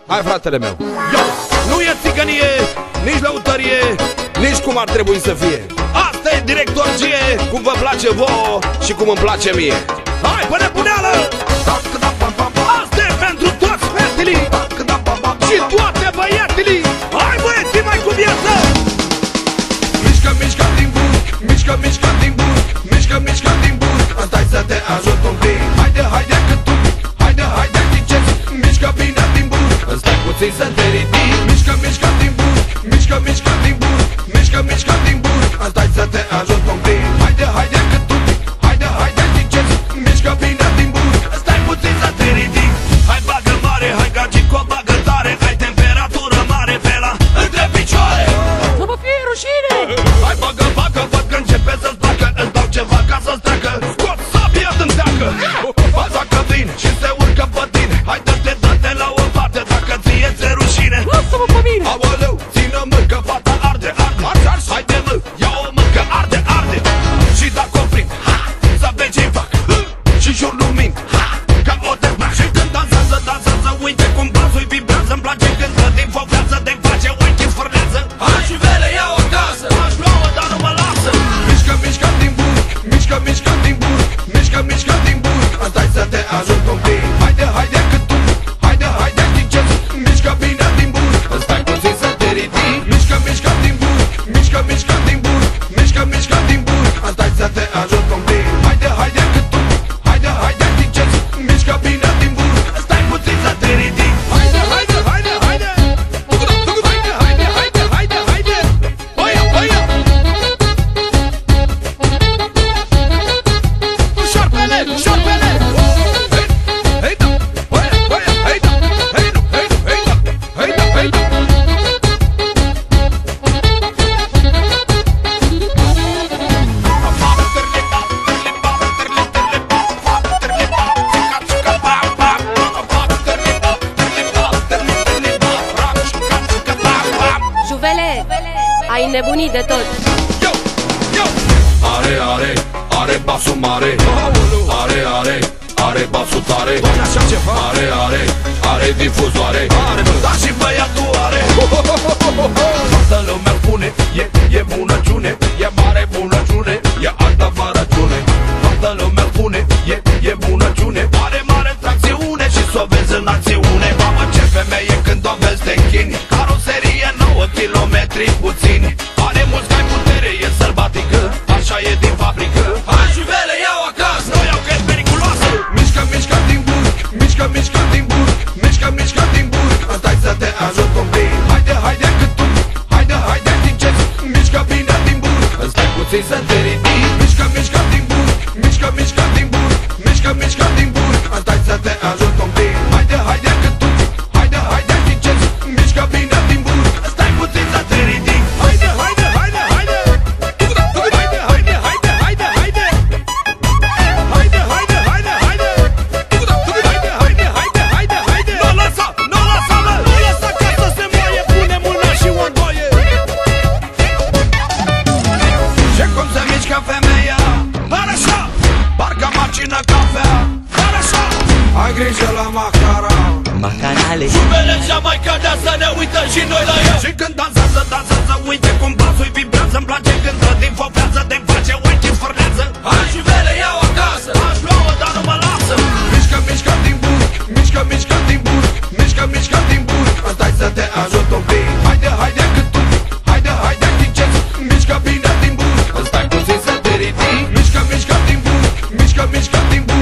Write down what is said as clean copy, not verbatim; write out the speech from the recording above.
Hai, fratele meu. Yo! Nu e țigănie, nici lăutărie, nici cum ar trebui să fie. Asta e directorgie, cum vă place vouă și cum îmi place mie. Hai, pe nebuneală! Asta e pentru toți fetelii și toate băietilii. Hai, băieții, mai cu viață! Mișcă, mișcă din burg, mișcă, mișcă din burg, mișcă, mișcă din burg. Stai să te ajut un pic. Haide, haide cât un pic, haide, haide ghicezi. Mișcă bine din burg, stai puțin să te ridici. Mișcă, mișcă din burg, mișcă, mișcă din burg, mișcă, mișcă din burg. Stai să te ajut un pic. Haide, haide cât un pic, haide, haide ghicezi. Mișcă bine din burg, stai puțin să te ridici. Hai bagă mare, hai gagico, bagă tare. Hai temperatură mare pe la între picioare. Să vă fie rușine! Hai bagă, bagă, văd că începe să-ți placă. Îți dau ceva ca să-ți treacă. Scot sabia din teacă. Faza că vine și se urcă pe tine. Hai dă-te, dă-te la o parte dacă ție ți-e rușine. Lasă-mă pe mine! Aoleu, țină-mă că fata arde, arde. Haide mă, ia-o mă că arde, arde. Și dacă o prind, să vezi ce-i fac. Și jur lumini, ca o dezbrac. Și când dansează, dansează, uite cum basul-i vibrează. Îmi place când dă din fovează, de-mi face ochi sfârnează. Hai și vele, ia-o acasă. Aș lua-o, dar nu mă lasă. Mișcă, mișcă din burg, mișcă, mișcă din burg, mișcă, mișcă din burg. Stai să te ajut un pic. Haide, haide cât un pic, haide, haide ghicezi. Mișcă bine din burg, stai puțin să te ridici. Mișcă, mișcă din burg, mișcă, mișcă din burg, mișcă, mișcă din burg. Stai să te ajut un pic. Haide, haide cât un pic, haide, haide ghicezi. Mișcă bine din burg, stai puțin să te ridici. Haide, haide, haide, haide. Haide, haide, haide, haide, haide. Băia, băia. Șarpele, șarpele. Hei da, băia, băia, hei da, hei da, hei da, hei da, hei da, hei da. Juvele, ai nebunit de tot. Yo, yo. Are basul mare. Are basul tare. Are difuzoare. Dar și băiatul are. Toată lumea spune, e bunăciune. E mare bunăciune, e alta varăciune. Toată lumea spune, e bunăciune. Are mare tracțiune și s-o vezi în acțiune. Mamă, ce femeie când o vezi te închini. Caroserie 9 kilometri puțini. Are mulți cai putere, e sălbatică. Așa e din fabrică. Hai și vele, iau acasă. Nu iau că e periculoasă. Mișcă, mișcă din burg, mișcă, mișcă din burg, mișcă, mișcă din burg. Stai să te ajut un pic. Haide, haide cât un pic, haide, haide ghicezi. Mișcă bine din burg, stai puțin să te ridici. Mișcă, mișcă din burg, mișcă, mișcă din burg, mișcă, mișcă din burg. Stai să te ajut un pic. Haide, haide cât un pic, haide, haide ghicezi. Mișcă bine din burg, stai puțin să te ridici. Haide, haide, haide, haide. Haide, haide, haide, haide, haide. Haide, haide, haide, haide. Haide, haide, haide, haide, haide. Nu lăsa, nu lăsa, mă. Nu lăsa ca să se moaie. Pune mâna și o îndoie. Ce cum se mișcă femeia? Dar așa, parcă macină cafea. Dar așa, ai grijă la macara. Macarale. Juvele cea mai cădea să ne uită și noi la ea. Și când dansează, dansează, uite cum basul-i vibrează. Îmi place când dă din fovează, de-mi face ochi sfârnează. Hai juvele, iau acasă. Aș lua-o, dar nu mă lasă. Mișcă, mișcă din burg, mișcă, mișcă din burg, mișcă, mișcă din burg. Stai să te ajut un pic. Haide, haide cât un pic, haide, haide ghicezi. Mișcă bine din burg, stai puțin să te ridici. Mișcă, mișcă din burg, mișcă, mișcă din burg.